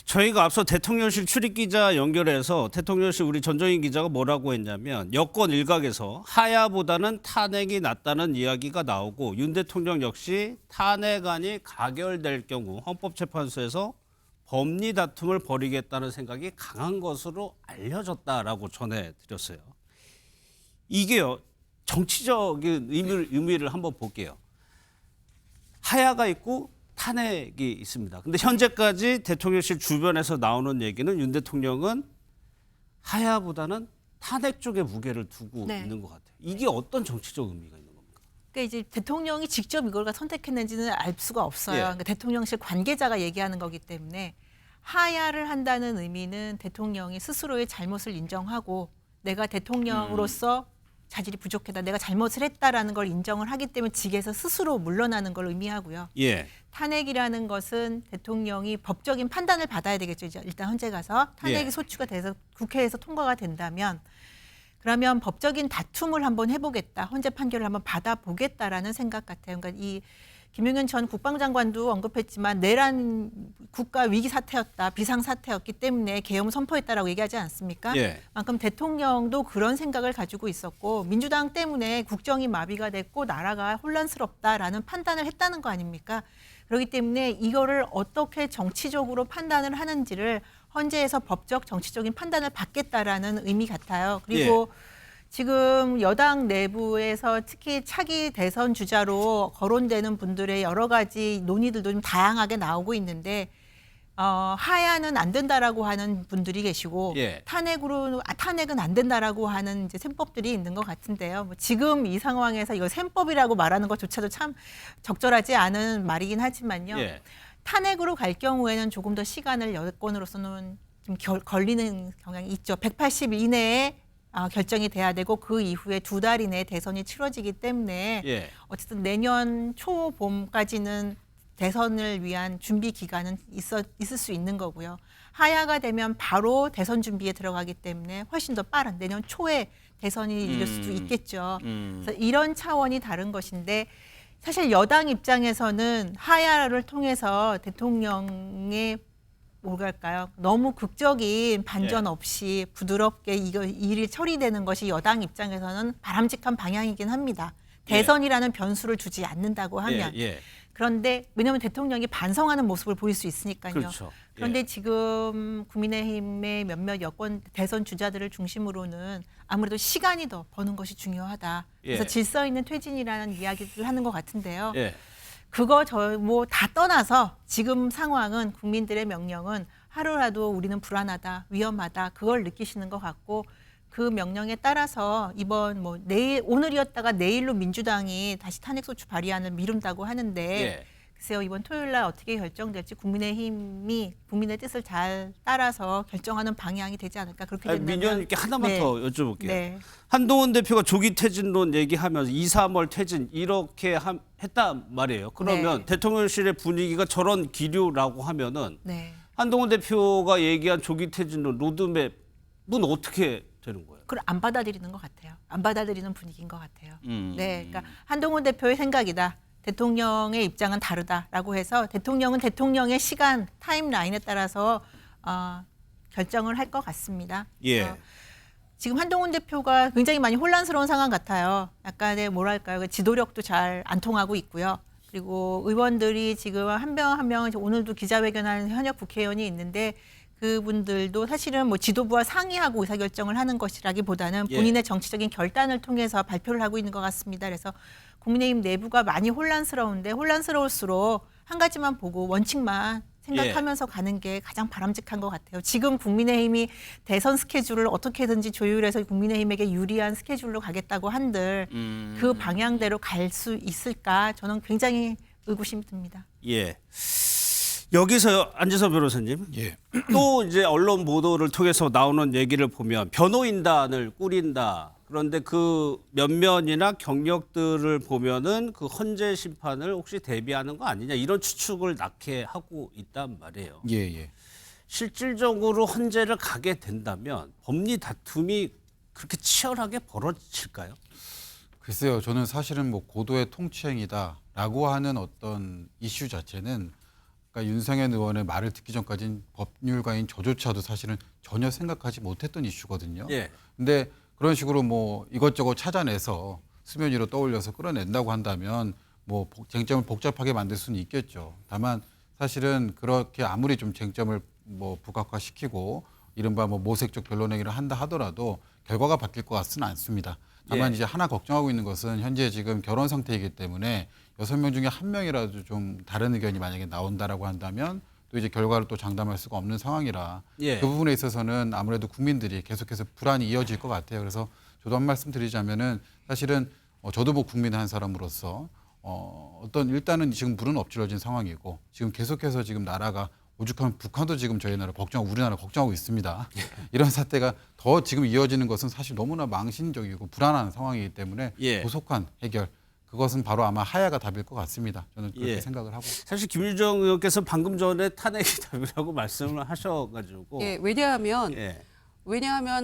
저희가 앞서 대통령실 출입기자 연결해서 대통령실 우리 전정인 기자가 뭐라고 했냐면 여권 일각에서 하야보다는 탄핵이 낫다는 이야기가 나오고 윤 대통령 역시 탄핵안이 가결될 경우 헌법재판소에서 법리 다툼을 벌이겠다는 생각이 강한 것으로 알려졌다라고 전해드렸어요. 이게요, 정치적인 의미를 한번 볼게요. 하야가 있고 탄핵이 있습니다. 근데 현재까지 대통령실 주변에서 나오는 얘기는 윤 대통령은 하야보다는 탄핵 쪽에 무게를 두고 있는 것 같아요. 이게 어떤 정치적 의미가 있는 겁니까? 그러니까 이제 대통령이 직접 이걸 선택했는지는 알 수가 없어요. 예. 그러니까 대통령실 관계자가 얘기하는 거기 때문에 하야를 한다는 의미는 대통령이 스스로의 잘못을 인정하고 내가 대통령으로서 자질이 부족하다, 내가 잘못을 했다라는 걸 인정을 하기 때문에 직에서 스스로 물러나는 걸 의미하고요. 예. 탄핵이라는 것은 대통령이 법적인 판단을 받아야 되겠죠. 이제 일단 현재 가서 탄핵이 예. 소추가 돼서 국회에서 통과가 된다면 그러면 법적인 다툼을 한번 해보겠다. 헌재 판결을 한번 받아보겠다라는 생각 같아요. 그러니까 이 김용현 전 국방장관도 언급했지만 내란 국가 위기 사태였다, 비상 사태였기 때문에 계엄을 선포했다라고 얘기하지 않습니까? 예. 만큼 대통령도 그런 생각을 가지고 있었고 민주당 때문에 국정이 마비가 됐고 나라가 혼란스럽다라는 판단을 했다는 거 아닙니까? 그렇기 때문에 이거를 어떻게 정치적으로 판단을 하는지를 헌재에서 법적 정치적인 판단을 받겠다라는 의미 같아요. 그리고 지금 여당 내부에서 특히 차기 대선 주자로 거론되는 분들의 여러 가지 논의들도 좀 다양하게 나오고 있는데 하야는 안 된다라고 하는 분들이 계시고 예. 탄핵은 안 된다라고 하는 이제 셈법들이 있는 것 같은데요. 뭐 지금 이 상황에서 이거 셈법이라고 말하는 것조차도 참 적절하지 않은 말이긴 하지만요. 예. 탄핵으로 갈 경우에는 조금 더 시간을 여권으로서는 좀 걸리는 경향이 있죠. 180일 이내에 결정이 돼야 되고 그 이후에 2달 이내에 대선이 치러지기 때문에 예. 어쨌든 내년 초봄까지는 대선을 위한 준비 기간은 있을 수 있는 거고요. 하야가 되면 바로 대선 준비에 들어가기 때문에 훨씬 더 빠른 내년 초에 대선이 이룰 수도 있겠죠. 그래서 이런 차원이 다른 것인데 사실 여당 입장에서는 하야를 통해서 대통령의 뭐랄까요? 너무 극적인 반전 없이 부드럽게 일이 처리되는 것이 여당 입장에서는 바람직한 방향이긴 합니다. 대선이라는 변수를 주지 않는다고 하면. 그런데 왜냐하면 대통령이 반성하는 모습을 보일 수 있으니까요. 그렇죠. 그런데 지금 국민의힘의 몇몇 여권 대선 주자들을 중심으로는 아무래도 시간이 더 버는 것이 중요하다. 그래서 질서 있는 퇴진이라는 이야기를 하는 것 같은데요. 그거 뭐 다 떠나서 지금 상황은 국민들의 명령은 하루라도 우리는 불안하다, 위험하다 그걸 느끼시는 것 같고 그 명령에 따라서 이번 뭐 오늘이었다가 내일로 민주당이 다시 탄핵소추 발의안을 미룬다고 하는데 글쎄요 이번 토요일 날 어떻게 결정될지 국민의힘이 국민의 뜻을 잘 따라서 결정하는 방향이 되지 않을까 그렇게 된다면 민원님께 하나만 더 여쭤볼게요. 네. 한동훈 대표가 조기 퇴진론 얘기하면서 2, 3월 퇴진 이렇게 했단 말이에요. 그러면 대통령실의 분위기가 저런 기류라고 하면은 한동훈 대표가 얘기한 조기 퇴진론 로드맵은 어떻게 되는 거예요? 그걸 안 받아들이는 것 같아요. 안 받아들이는 분위기인 것 같아요. 그러니까 한동훈 대표의 생각이다. 대통령의 입장은 다르다라고 해서 대통령은 대통령의 시간 타임라인에 따라서 결정을 할 것 같습니다. 지금 한동훈 대표가 굉장히 많이 혼란스러운 상황 같아요. 약간의 뭐랄까요, 지도력도 잘 안 통하고 있고요. 그리고 의원들이 지금 한 명 한 명 오늘도 기자회견하는 현역 국회의원이 있는데 그분들도 사실은 뭐 지도부와 상의하고 의사결정을 하는 것이라기보다는 본인의 정치적인 결단을 통해서 발표를 하고 있는 것 같습니다. 그래서 국민의힘 내부가 많이 혼란스러운데 혼란스러울수록 한 가지만 보고 원칙만 생각하면서 가는 게 가장 바람직한 것 같아요. 지금 국민의힘이 대선 스케줄을 어떻게든지 조율해서 국민의힘에게 유리한 스케줄로 가겠다고 한들 그 방향대로 갈 수 있을까? 저는 굉장히 의구심이 듭니다. 여기서 안지서 변호사님, 또 이제 언론 보도를 통해서 나오는 얘기를 보면 변호인단을 꾸린다. 그런데 그 면면이나 경력들을 보면은 그 헌재 심판을 혹시 대비하는 거 아니냐 이런 추측을 낳게 하고 있단 말이에요. 실질적으로 헌재를 가게 된다면 법리 다툼이 그렇게 치열하게 벌어질까요? 글쎄요, 저는 사실은 뭐 고도의 통치행위다라고 하는 어떤 이슈 자체는 그러니까 윤상현 의원의 말을 듣기 전까지는 법률가인 저조차도 사실은 전혀 생각하지 못했던 이슈거든요. 예. 근데 그런 식으로 뭐 이것저것 찾아내서 수면 위로 떠올려서 끌어낸다고 한다면 뭐 쟁점을 복잡하게 만들 수는 있겠죠. 다만 사실은 그렇게 아무리 좀 쟁점을 뭐 부각화시키고 이른바 뭐 모색적 변론행위를 한다 하더라도 결과가 바뀔 것 같지는 않습니다. 다만 예. 이제 하나 걱정하고 있는 것은 현재 지금 결혼 상태이기 때문에 6명 중에 1명이라도 좀 다른 의견이 만약에 나온다라고 한다면 또 이제 결과를 또 장담할 수가 없는 상황이라 예. 그 부분에 있어서는 아무래도 국민들이 계속해서 불안이 이어질 것 같아요. 그래서 저도 한 말씀 드리자면은 사실은 저도 뭐 국민 한 사람으로서 어떤 일단은 지금 불은 엎질러진 상황이고 지금 계속해서 지금 나라가 오죽하면 북한도 지금 저희 나라 걱정하고 우리나라 걱정하고 있습니다. 이런 사태가 더 지금 이어지는 것은 사실 너무나 망신적이고 불안한 상황이기 때문에 예. 조속한 해결 그것은 바로 아마 하야가 답일 것 같습니다. 저는 그렇게 예. 생각을 하고. 사실 김유정 의원께서 방금 전에 탄핵이 답이라고 말씀을 하셔가지고 예, 왜냐하면 예.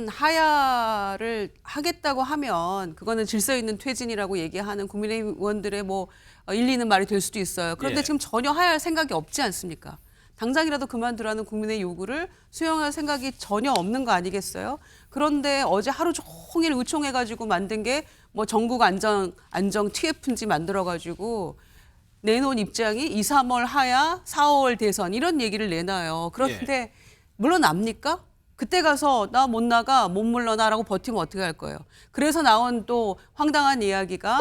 하야를 하겠다고 하면 그거는 질서 있는 퇴진이라고 얘기하는 국민의힘 의원들의 뭐 일리 있는 말이 될 수도 있어요. 그런데 예. 지금 전혀 하야할 생각이 없지 않습니까? 당장이라도 그만두라는 국민의 요구를 수용할 생각이 전혀 없는 거 아니겠어요? 그런데 어제 하루 종일 의총해가지고 만든 게 뭐 전국 안정 TF인지 만들어가지고 내놓은 입장이 2, 3월 하야, 4, 5월 대선 이런 얘기를 내놔요. 그런데 물러납니까? 그때 가서 나 못 나가, 못 물러나라고 버티면 어떻게 할 거예요? 그래서 나온 또 황당한 이야기가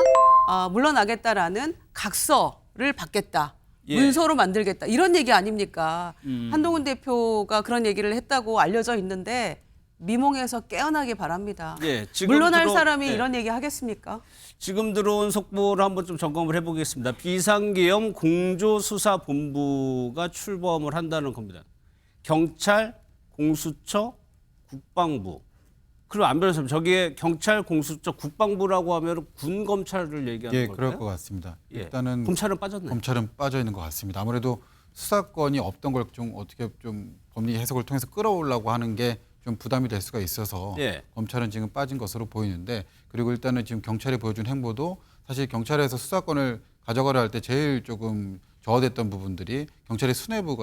물러나겠다라는 각서를 받겠다. 예. 문서로 만들겠다. 이런 얘기 아닙니까? 한동훈 대표가 그런 얘기를 했다고 알려져 있는데 미몽에서 깨어나기 바랍니다. 예, 지금 물러날 들어- 사람이 예. 이런 얘기 하겠습니까? 지금 들어온 속보를 한번 좀 점검을 해보겠습니다. 비상계엄 공조수사본부가 출범을 한다는 겁니다. 경찰, 공수처, 국방부. 그럼 안 변호사님, 저기에 경찰, 공수처, 국방부라고 하면 군 검찰을 얘기하는 예, 걸까요? 그럴 것 같습니다. 예. 일단은 검찰은 빠졌네. 검찰은 빠져 있는 것 같습니다. 아무래도 수사권이 없던 걸 좀 어떻게 좀 법리 해석을 통해서 끌어오려고 하는 게 좀 부담이 될 수가 있어서 예. 검찰은 지금 빠진 것으로 보이는데 그리고 일단은 지금 경찰이 보여준 행보도 사실 경찰에서 수사권을 가져가려 할 때 제일 조금 저하됐던 부분들이 경찰의 수뇌부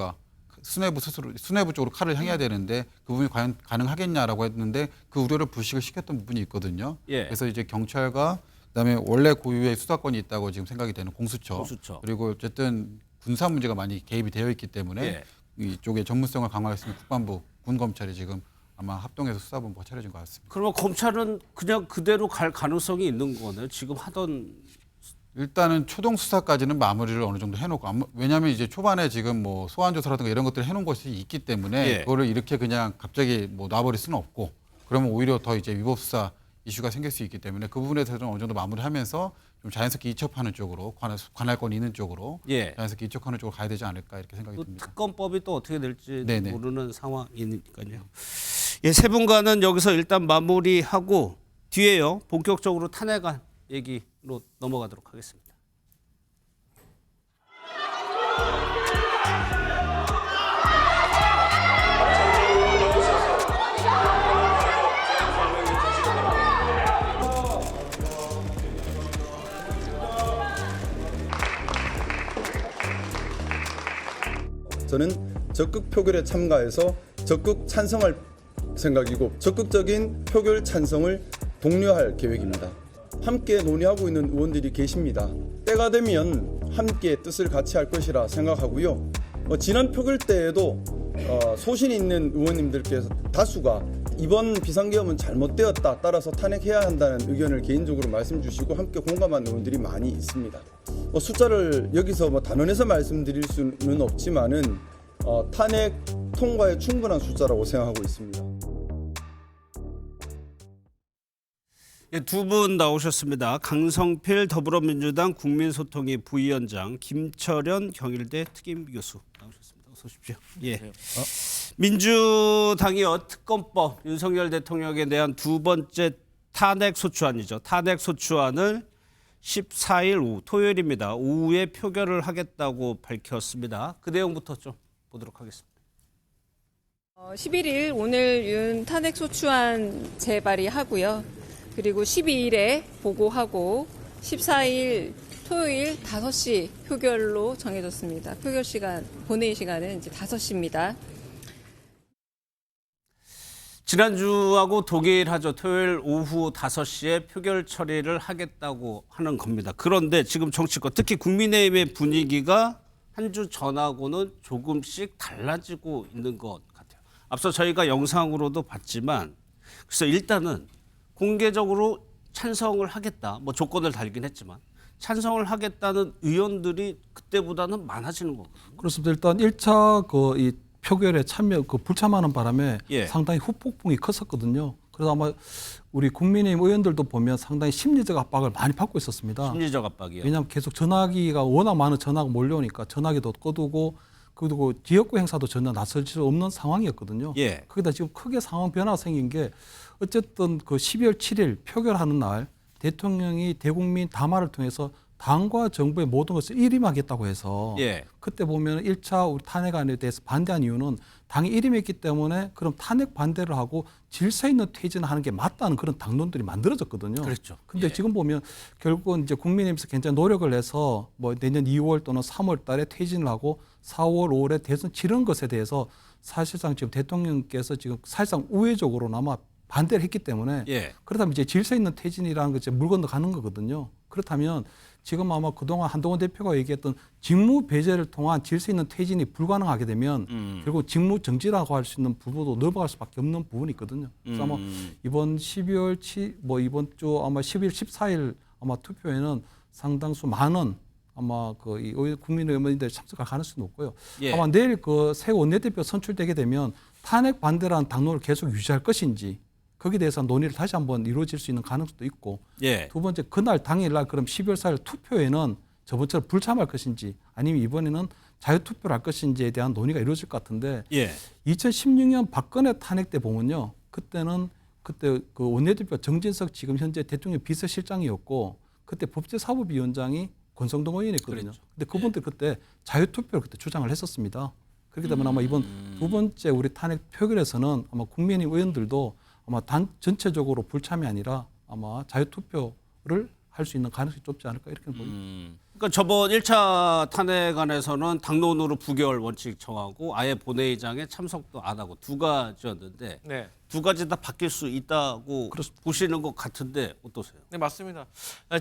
쪽으로 칼을 향해야 되는데 그 부분이 과연 가능하겠냐라고 했는데 그 우려를 불식을 시켰던 부분이 있거든요. 예. 그래서 이제 경찰과 그다음에 원래 고유의 수사권이 있다고 지금 생각이 되는 공수처. 그리고 어쨌든 군사 문제가 많이 개입이 되어 있기 때문에 예. 이쪽에 전문성을 강화할 수 있는 국방부, 군 검찰이 지금 아마 합동해서 수사본부가 차려진 것 같습니다. 그러면 검찰은 그냥 그대로 갈 가능성이 있는 거네요. 지금 하던 일단은 초동 수사까지는 마무리를 어느 정도 해놓고 왜냐하면 이제 초반에 지금 뭐 소환 조사라든가 이런 것들을 해놓은 것이 있기 때문에 예. 그거를 이렇게 그냥 갑자기 뭐 놔버릴 수는 없고 그러면 오히려 더 이제 위법 수사 이슈가 생길 수 있기 때문에 그 부분에 대해서는 어느 정도 마무리하면서 좀 자연스럽게 이첩하는 쪽으로 관할권이 있는 쪽으로 예. 자연스럽게 이첩하는 쪽으로 가야 되지 않을까 이렇게 생각이 또 듭니다. 특검법이 또 어떻게 될지 네네. 모르는 상황이니까요. 예, 세 분과는 여기서 일단 마무리하고 뒤에요 본격적으로 탄핵안 얘기로 넘어가도록 하겠습니다. 저는 적극 표결에 참가해서 적극 찬성할 생각이고 적극적인 표결 찬성을 독려할 계획입니다. 함께 논의하고 있는 의원들이 계십니다. 때가 되면 함께 뜻을 같이 할 것이라 생각하고요. 지난 표결 때에도 소신 있는 의원님들께서 다수가 이번 비상계엄은 잘못되었다. 따라서 탄핵해야 한다는 의견을 개인적으로 말씀 주시고 함께 공감한 의원들이 많이 있습니다. 숫자를 여기서 단언해서 말씀드릴 수는 없지만은 탄핵 통과에 충분한 숫자라고 생각하고 있습니다. 예, 두 분 나오셨습니다. 강성필 더불어민주당 국민소통위 부위원장, 김철현 경일대 특임교수 나오셨습니다. 어서 오십시오. 예. 민주당이요 특검법 윤석열 대통령에 대한 두 번째 탄핵 소추안이죠. 탄핵 소추안을 14일 오후 토요일입니다. 오후에 표결을 하겠다고 밝혔습니다. 그 내용부터 좀 보도록 하겠습니다. 11일 오늘 윤 탄핵 소추안 재발의하고요. 그리고 12일에 보고하고 14일 토요일 5시 표결로 정해졌습니다. 표결 시간, 본회의 시간은 이제 5시입니다. 지난주하고 동일하죠. 토요일 오후 5시에 표결 처리를 하겠다고 하는 겁니다. 그런데 지금 정치권, 특히 국민의힘의 분위기가 한 주 전하고는 조금씩 달라지고 있는 것 같아요. 앞서 저희가 영상으로도 봤지만, 그래서 일단은 공개적으로 찬성을 하겠다, 뭐 조건을 달긴 했지만 찬성을 하겠다는 의원들이 그때보다는 많아지는 거거든요. 그렇습니다. 일단 1차 이 표결에 참여 불참하는 바람에 예. 상당히 후폭풍이 컸었거든요. 그래서 아마 우리 국민의힘 의원들도 보면 상당히 심리적 압박을 많이 받고 있었습니다. 심리적 압박이요. 왜냐하면 계속 전화기가 워낙 많은 전화가 몰려오니까 전화기도 꺼두고 그리고 지역구 행사도 전혀 나설 수 없는 상황이었거든요. 예. 거기다 지금 크게 상황 변화가 생긴 게 어쨌든 그 12월 7일 표결하는 날 대통령이 대국민 담화를 통해서 당과 정부의 모든 것을 일임하겠다고 해서 예. 그때 보면 1차 우리 탄핵안에 대해서 반대한 이유는 당이 일임했기 때문에 그럼 탄핵 반대를 하고 질서 있는 퇴진하는 게 맞다는 그런 당론들이 만들어졌거든요. 그렇죠. 근데 예. 지금 보면 결국은 이제 국민의힘에서 굉장히 노력을 해서 뭐 내년 2월 또는 3월 달에 퇴진을 하고 4월, 5월에 대선 치른 것에 대해서 사실상 지금 대통령께서 지금 사실상 우회적으로나마 반대를 했기 때문에 예. 그렇다면 이제 질서 있는 퇴진이라는 것이 물 건너가는 거거든요. 그렇다면 지금 아마 그동안 한동훈 대표가 얘기했던 직무 배제를 통한 질서 있는 퇴진이 불가능하게 되면 결국 직무 정지라고 할 수 있는 부분도 넘어갈 수밖에 없는 부분이 있거든요. 그래서 아마 이번 12월 이번 주 아마 11월 14일 아마 투표에는 상당수 많은 아마 이 국민의원들이 참석할 가능성이 높고요. 예. 아마 내일 새 원내대표 선출되게 되면 탄핵 반대라는 당론을 계속 유지할 것인지 거기에 대해서 논의를 다시 한번 이루어질 수 있는 가능성도 있고 예. 두 번째 그날 당일날 그럼 12월 4일 투표에는 저번처럼 불참할 것인지 아니면 이번에는 자유투표를 할 것인지에 대한 논의가 이루어질 것 같은데 예. 2016년 박근혜 탄핵 때 보면요. 그때 그 원내대표 정진석 지금 현재 대통령 비서실장이었고 그때 법제사법위원장이 권성동 의원이었거든요. 그렇죠. 근데 그분들 그때 자유투표를 그때 주장을 했었습니다. 그렇기 때문에 아마 이번 두 번째 우리 탄핵 표결에서는 아마 국민의힘 의원들도 아마 전체적으로 불참이 아니라 아마 자유투표를 할 수 있는 가능성이 좁지 않을까 이렇게 보입니다. 그러니까 저번 1차 탄핵안에서는 당론으로 부결 원칙 정하고 아예 본회의장에 참석도 안 하고 두 가지였는데 네. 두 가지 다 바뀔 수 있다고 보시는 것 같은데 어떠세요? 네, 맞습니다.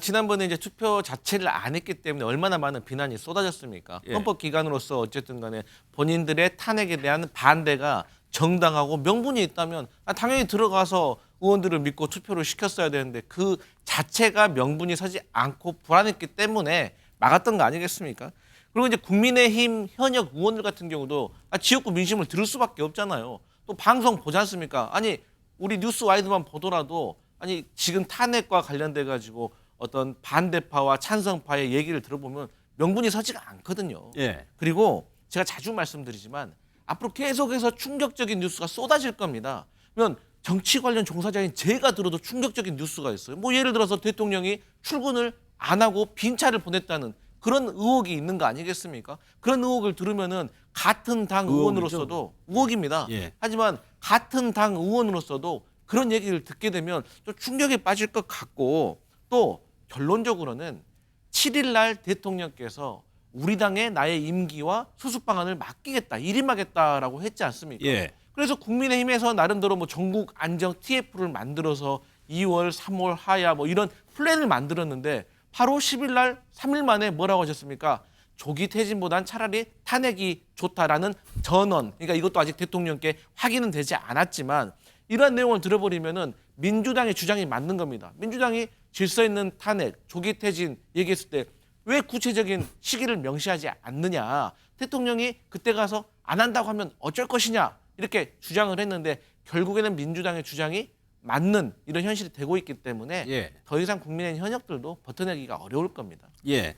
지난번에 이제 투표 자체를 안 했기 때문에 얼마나 많은 비난이 쏟아졌습니까? 예. 헌법기관으로서 어쨌든 간에 본인들의 탄핵에 대한 반대가 정당하고 명분이 있다면 당연히 들어가서 의원들을 믿고 투표를 시켰어야 되는데 그 자체가 명분이 서지 않고 불안했기 때문에 막았던 거 아니겠습니까? 그리고 이제 국민의힘 현역 의원들 같은 경우도 지역구 민심을 들을 수밖에 없잖아요. 또 방송 보지 않습니까? 아니 우리 뉴스 와이드만 보더라도 아니 지금 탄핵과 관련돼 가지고 어떤 반대파와 찬성파의 얘기를 들어보면 명분이 서지가 않거든요. 예. 그리고 제가 자주 말씀드리지만 앞으로 계속해서 충격적인 뉴스가 쏟아질 겁니다. 그러면 정치 관련 종사자인 제가 들어도 충격적인 뉴스가 있어요. 뭐 예를 들어서 대통령이 출근을 안 하고 빈 차를 보냈다는 그런 의혹이 있는 거 아니겠습니까? 그런 의혹을 들으면은 같은 당 의원으로서도 의혹입니다. 예. 하지만 같은 당 의원으로서도 그런 얘기를 듣게 되면 좀 충격에 빠질 것 같고 또 결론적으로는 7일 날 대통령께서 우리 당에 나의 임기와 수습 방안을 맡기겠다, 일임하겠다라고 했지 않습니까? 예. 그래서 국민의힘에서 나름대로 뭐 전국 안정 TF를 만들어서 2월, 3월 하야 뭐 이런 플랜을 만들었는데 바로 10일 날 3일 만에 뭐라고 하셨습니까? 조기 퇴진보단 차라리 탄핵이 좋다라는 전언. 그러니까 이것도 아직 대통령께 확인은 되지 않았지만 이러한 내용을 들어버리면은 민주당의 주장이 맞는 겁니다. 민주당이 질서 있는 탄핵, 조기 퇴진 얘기했을 때 왜 구체적인 시기를 명시하지 않느냐. 대통령이 그때 가서 안 한다고 하면 어쩔 것이냐. 이렇게 주장을 했는데 결국에는 민주당의 주장이 맞는 이런 현실이 되고 있기 때문에 예. 더 이상 국민의힘 현역들도 버텨내기가 어려울 겁니다. 예.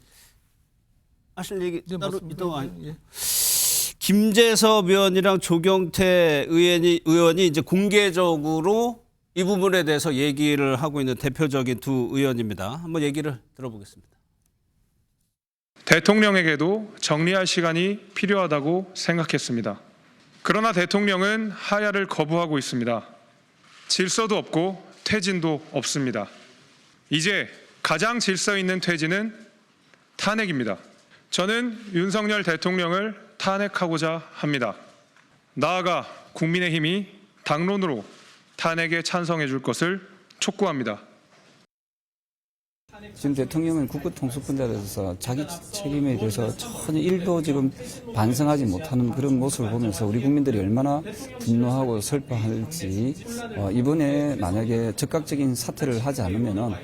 하실 얘기 네, 따로 맞습니다. 있다고 예. 김재섭 의원이랑 조경태 의원이 이제 공개적으로 이 부분에 대해서 얘기를 하고 있는 대표적인 두 의원입니다. 한번 얘기를 들어보겠습니다. 대통령에게도 정리할 시간이 필요하다고 생각했습니다. 그러나 대통령은 하야를 거부하고 있습니다. 질서도 없고 퇴진도 없습니다. 이제 가장 질서 있는 퇴진은 탄핵입니다. 저는 윤석열 대통령을 탄핵하고자 합니다. 나아가 국민의힘이 당론으로 탄핵에 찬성해 줄 것을 촉구합니다. 지금 대통령은 국가통수권자로서 자기 책임에 대해서 전혀 일도 지금 반성하지 못하는 그런 모습을 보면서 우리 국민들이 얼마나 분노하고 슬퍼할지 이번에 만약에 즉각적인 사퇴를 하지 않으면은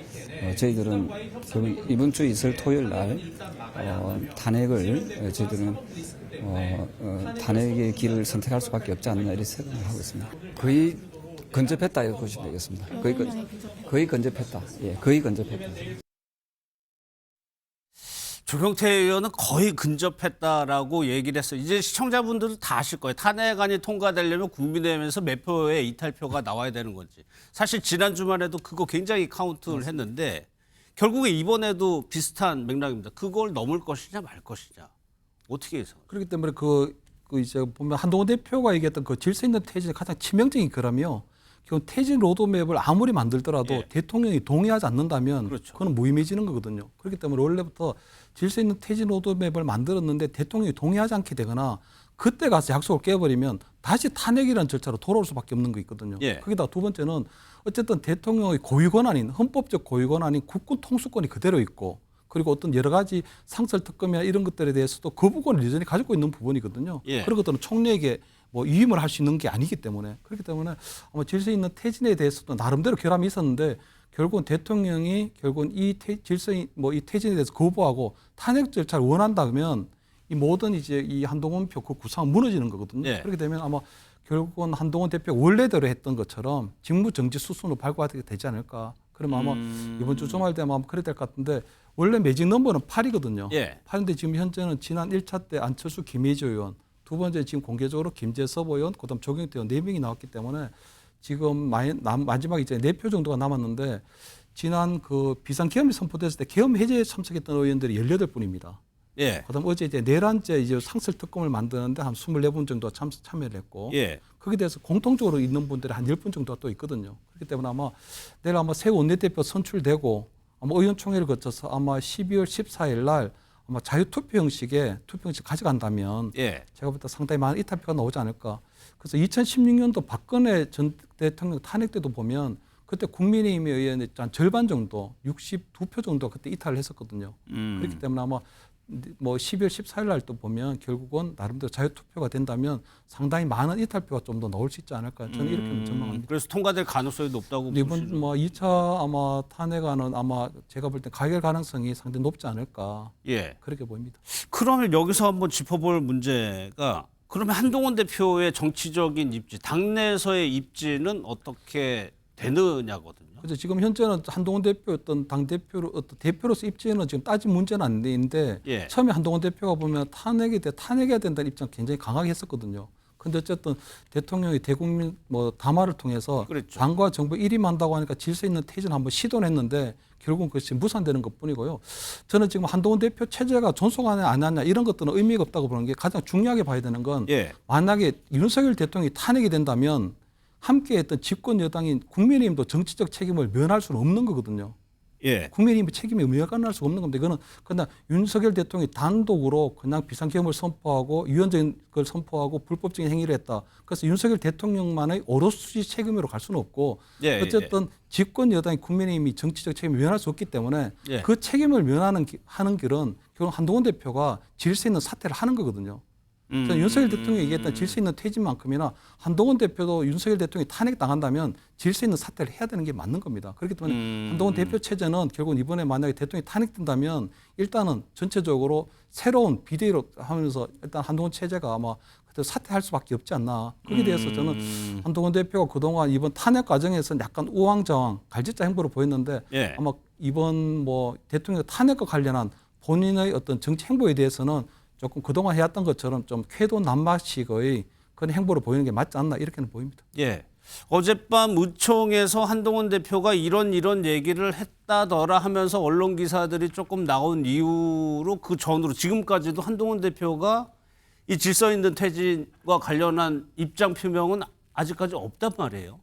저희들은 이번 주 있을 토요일 날 탄핵을 저희들은 탄핵의 길을 선택할 수밖에 없지 않나 이렇게 생각을 하고 있습니다. 거의 근접했다 이렇게 보시면 되겠습니다. 거의 근접했다. 예, 거의 근접했다. 조경태 의원은 거의 근접했다라고 얘기를 했어요. 이제 시청자분들도 다 아실 거예요. 탄핵안이 통과되려면 국민의힘에서 몇 표의 이탈표가 나와야 되는 건지. 사실 지난 주말에도 그거 굉장히 카운트를 했는데 결국에 이번에도 비슷한 맥락입니다. 그걸 넘을 것이냐 말 것이냐. 어떻게 해서? 그렇기 때문에 그 이제 보면 한동훈 대표가 얘기했던 그 질서 있는 퇴진의 가장 치명적인 거라며 결국 퇴진 로드맵을 아무리 만들더라도 예. 대통령이 동의하지 않는다면 그렇죠. 그건 무의미해지는 거거든요. 그렇기 때문에 원래부터 질서 있는 퇴진 로드맵을 만들었는데 대통령이 동의하지 않게 되거나 그때 가서 약속을 깨버리면 다시 탄핵이라는 절차로 돌아올 수밖에 없는 거 있거든요. 예. 거기다 두 번째는 어쨌든 대통령의 고유 권한인 헌법적 고유 권한인 국군 통수권이 그대로 있고 그리고 어떤 여러 가지 상설 특검이나 이런 것들에 대해서도 거부권을 여전히 가지고 있는 부분이거든요. 예. 그런 것들은 총리에게 뭐 위임을 할 수 있는 게 아니기 때문에 그렇기 때문에 아마 질서 있는 퇴진에 대해서도 나름대로 결함이 있었는데 결국은 대통령이 결국은 이 퇴진에 대해서 거부하고 탄핵 절차를 원한다면 이 모든 이제 이 한동훈 표 그 구상은 무너지는 거거든요. 예. 그렇게 되면 아마 결국은 한동훈 대표가 원래대로 했던 것처럼 직무정지 수순으로 발굴하게 되지 않을까. 그러면 아마 이번 주 주말 되면 아마 그래야 될 것 같은데 원래 매직 넘버는 8이거든요. 예. 8인데 지금 현재는 지난 1차 때 안철수, 김혜지 의원, 두 번째 지금 공개적으로 김재섭 의원, 그다음 조경태 의원 4명이 나왔기 때문에 지금 마지막 이제 4표 정도가 남았는데 지난 그 비상계엄이 선포됐을 때 계엄 해제에 참석했던 의원들이 18분입니다. 예. 그다음 어제 이제 내란죄 이제 상설 특검을 만드는데 한 24분 정도가 참여를 했고 예. 거기에 대해서 공통적으로 있는 분들이 한 10분 정도가 또 있거든요. 그렇기 때문에 아마 내일 아마 새 원내대표 선출되고 아마 의원총회를 거쳐서 아마 12월 14일 날 아마 자유투표 형식의 투표 형식 가져간다면 예. 제가 볼 때 상당히 많은 이탈표가 나오지 않을까. 그래서 2016년도 박근혜 전 대통령 탄핵 때도 보면 그때 국민의힘에 의해 한 절반 정도 62표 정도 그때 이탈을 했었거든요. 그렇기 때문에 아마 뭐 12월 14일 날 또 보면 결국은 나름대로 자유투표가 된다면 상당히 많은 이탈표가 좀 더 나올 수 있지 않을까 저는 이렇게 전망합니다. 그래서 통과될 가능성이 높다고 이번 보시죠. 뭐 2차 아마 탄핵안은 아마 제가 볼 때 가결 가능성이 상당히 높지 않을까 예. 그렇게 보입니다. 그러면 여기서 한번 짚어볼 문제가 그러면 한동훈 대표의 정치적인 입지, 당내에서의 입지는 어떻게 되느냐거든요. 그래서 지금 현재는 한동훈 대표 어떤 당 대표로 어떤 대표로서 입지는 지금 따진 문제는 안 되는데 예. 처음에 한동훈 대표가 보면 탄핵해야 된다는 입장 굉장히 강하게 했었거든요. 근데 어쨌든 대통령이 대국민 뭐 담화를 통해서 그랬죠. 당과 정부 일임한다고 하니까 질서 있는 퇴진 한번 시도는 했는데 결국은 그것이 무산되는 것뿐이고요. 저는 지금 한동훈 대표 체제가 존속하냐 안 하냐 이런 것들은 의미가 없다고 보는 게 가장 중요하게 봐야 되는 건 예. 만약에 윤석열 대통령이 탄핵이 된다면 함께했던 집권 여당인 국민의힘도 정치적 책임을 면할 수는 없는 거거든요. 예. 국민의힘의 책임이 면할 수가 없는 겁니다. 이거는 그냥 윤석열 대통령이 단독으로 그냥 비상계엄을 선포하고 위헌적인 걸 선포하고 불법적인 행위를 했다. 그래서 윤석열 대통령만의 오롯이 책임으로 갈 수는 없고 예, 어쨌든 집권 여당인 국민의힘이 정치적 책임을 면할 수 없기 때문에 예. 그 책임을 하는 길은 결국 한동훈 대표가 질서 있는 사퇴를 하는 거거든요. 저는 윤석열 대통령이 얘기했던 질서 있는 퇴진만큼이나 한동훈 대표도 윤석열 대통령이 탄핵당한다면 질서 있는 사퇴를 해야 되는 게 맞는 겁니다. 그렇기 때문에 한동훈 대표 체제는 결국 이번에 만약에 대통령이 탄핵된다면 일단은 전체적으로 새로운 비대위로 하면서 일단 한동훈 체제가 아마 그때 사퇴할 수밖에 없지 않나. 거기에 대해서 저는 한동훈 대표가 그동안 이번 탄핵 과정에서 약간 우왕좌왕 갈짓자 행보를 보였는데 예. 아마 이번 뭐 대통령 탄핵과 관련한 본인의 어떤 정치 행보에 대해서는 조금 그동안 해왔던 것처럼 좀 쾌도 남마식의 그런 행보를 보이는 게 맞지 않나 이렇게는 보입니다. 예. 어젯밤 의총에서 한동훈 대표가 이런 얘기를 했다더라 하면서 언론 기사들이 조금 나온 이후로 그 전으로 지금까지도 한동훈 대표가 이 질서 있는 퇴진과 관련한 입장 표명은 아직까지 없단 말이에요.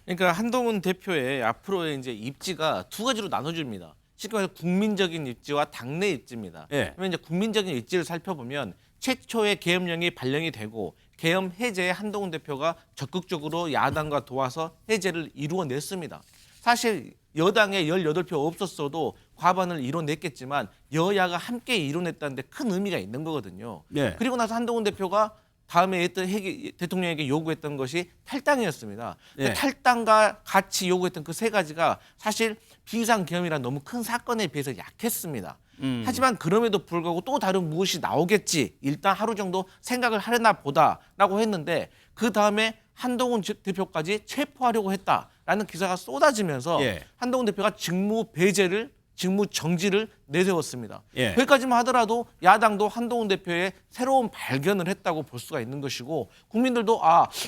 그러니까 한동훈 대표의 앞으로의 이제 입지가 두 가지로 나눠집니다. 쉽게 말해서 국민적인 입지와 당내 입지입니다. 예. 그러면 이제 국민적인 입지를 살펴보면 최초의 계엄령이 발령이 되고 계엄 해제에 한동훈 대표가 적극적으로 야당과 도와서 해제를 이루어냈습니다. 사실 여당에 18표 없었어도 과반을 이뤄냈겠지만 여야가 함께 이뤄냈다는 데 큰 의미가 있는 거거든요. 예. 그리고 나서 한동훈 대표가 다음에 대통령에게 요구했던 것이 탈당이었습니다. 예. 탈당과 같이 요구했던 그 세 가지가 사실 비상계엄이라는 너무 큰 사건에 비해서 약했습니다. 하지만 그럼에도 불구하고 또 다른 무엇이 나오겠지. 일단 하루 정도 생각을 하려나 보다라고 했는데 그 다음에 한동훈 대표까지 체포하려고 했다라는 기사가 쏟아지면서 예. 한동훈 대표가 직무 정지를 내세웠습니다. 예. 거기까지만 하더라도 야당도 한동훈 대표의 새로운 발견을 했다고 볼 수가 있는 것이고 국민들도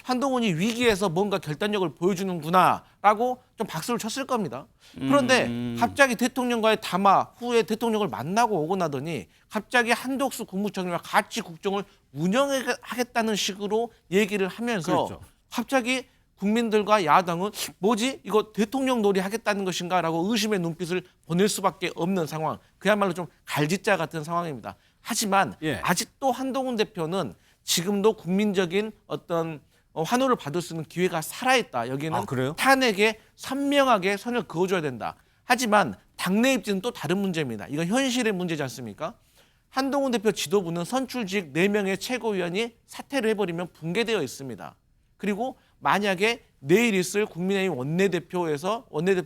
한동훈이 위기에서 뭔가 결단력을 보여주는구나라고 좀 박수를 쳤을 겁니다. 그런데 갑자기 대통령과의 담화 후에 대통령을 만나고 오고 나더니 갑자기 한덕수 국무총리와 같이 국정을 운영하겠다는 식으로 얘기를 하면서 그렇죠. 갑자기 국민들과 야당은 뭐지? 이거 대통령 놀이 하겠다는 것인가라고 의심의 눈빛을 보낼 수밖에 없는 상황. 그야말로 좀 갈짓자 같은 상황입니다. 하지만 예. 아직도 한동훈 대표는 지금도 국민적인 어떤 환호를 받을 수 있는 기회가 살아있다. 여기는 그래요? 탄핵에 선명하게 선을 그어줘야 된다. 하지만 당내 입지는 또 다른 문제입니다. 이건 현실의 문제지 않습니까? 한동훈 대표 지도부는 선출직 4명의 최고위원이 사퇴를 해버리면 붕괴되어 있습니다. 그리고 만약에 내일 있을 국민의힘 원내대표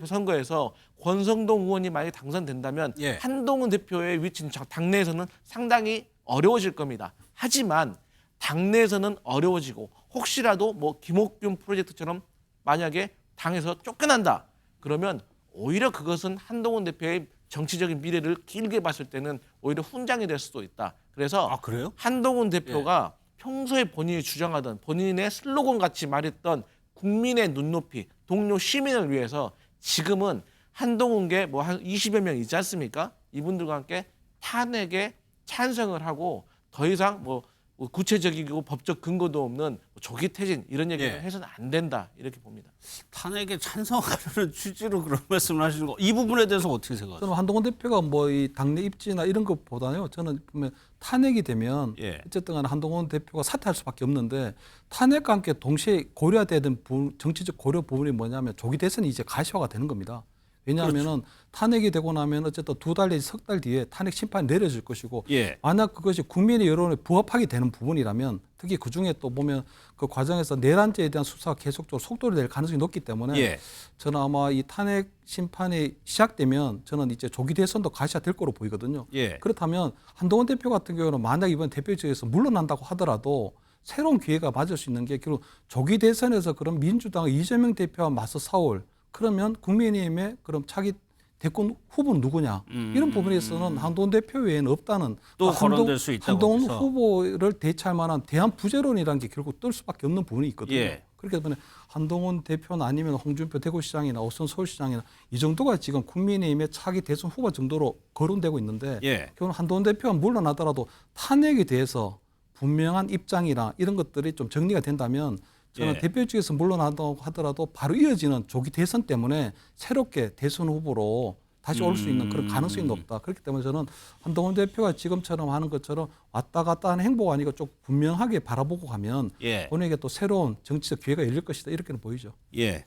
선거에서 권성동 의원이 만약에 당선된다면 예. 한동훈 대표의 위치는 당내에서는 상당히 어려워질 겁니다. 하지만 당내에서는 어려워지고 혹시라도 뭐 김옥균 프로젝트처럼 만약에 당에서 쫓겨난다. 그러면 오히려 그것은 한동훈 대표의 정치적인 미래를 길게 봤을 때는 오히려 훈장이 될 수도 있다. 그래서 그래요? 한동훈 대표가 평소에 본인이 주장하던 본인의 슬로건 같이 말했던 국민의 눈높이, 동료 시민을 위해서 지금은 한동훈계 뭐 한 20여 명 있지 않습니까? 이분들과 함께 탄핵에 찬성을 하고 더 이상 뭐 구체적이고 법적 근거도 없는 조기 퇴진 이런 얘기를 예. 해서는 안 된다 이렇게 봅니다. 탄핵에 찬성하려는 취지로 그런 말씀을 하시는 거, 이 부분에 대해서 어떻게 생각하세요? 저는 한동훈 대표가 뭐 이 당내 입지나 이런 것보다요. 저는 보면 탄핵이 되면 예. 어쨌든 간에 한동훈 대표가 사퇴할 수밖에 없는데 탄핵과 함께 동시에 고려돼야 되는 정치적 고려 부분이 뭐냐면 조기 대선이 이제 가시화가 되는 겁니다. 왜냐하면은 탄핵이 되고 나면 어쨌든 2달 내지 3달 뒤에 탄핵 심판이 내려질 것이고 예. 만약 그것이 국민의 여론에 부합하게 되는 부분이라면 특히 그중에 또 보면 그 과정에서 내란죄에 대한 수사가 계속적으로 속도를 낼 가능성이 높기 때문에 예. 저는 아마 이 탄핵 심판이 시작되면 저는 이제 조기 대선도 가시화될 거로 보이거든요. 예. 그렇다면 한동훈 대표 같은 경우는 만약 이번 대표직에서 물러난다고 하더라도 새로운 기회가 맞을 수 있는 게 결국 조기 대선에서 그런 민주당의 이재명 대표와 맞서 싸울 그러면 국민의힘의 그럼 차기 대권 후보는 누구냐 이런 부분에서는 한동훈 대표 외에는 없다는 또 거론될 수 있다고 한동훈 해서. 후보를 대체할 만한 대한 부재론이라는 게 결국 뜰 수밖에 없는 부분이 있거든요. 예. 그렇기 때문에 한동훈 대표나 아니면 홍준표 대구시장이나 오선 서울시장이나 이 정도가 지금 국민의힘의 차기 대선 후보 정도로 거론되고 있는데 예. 결국 한동훈 대표가 물러나더라도 탄핵에 대해서 분명한 입장이나 이런 것들이 좀 정리가 된다면 저는 예. 대표직에서 물러난다고 하더라도 바로 이어지는 조기 대선 때문에 새롭게 대선 후보로 다시 올 수 있는 그런 가능성이 높다. 그렇기 때문에 저는 한동훈 대표가 지금처럼 하는 것처럼 왔다 갔다 하는 행보가 아니고 좀 분명하게 바라보고 가면 예. 본인에게 또 새로운 정치적 기회가 열릴 것이다. 이렇게는 보이죠. 예.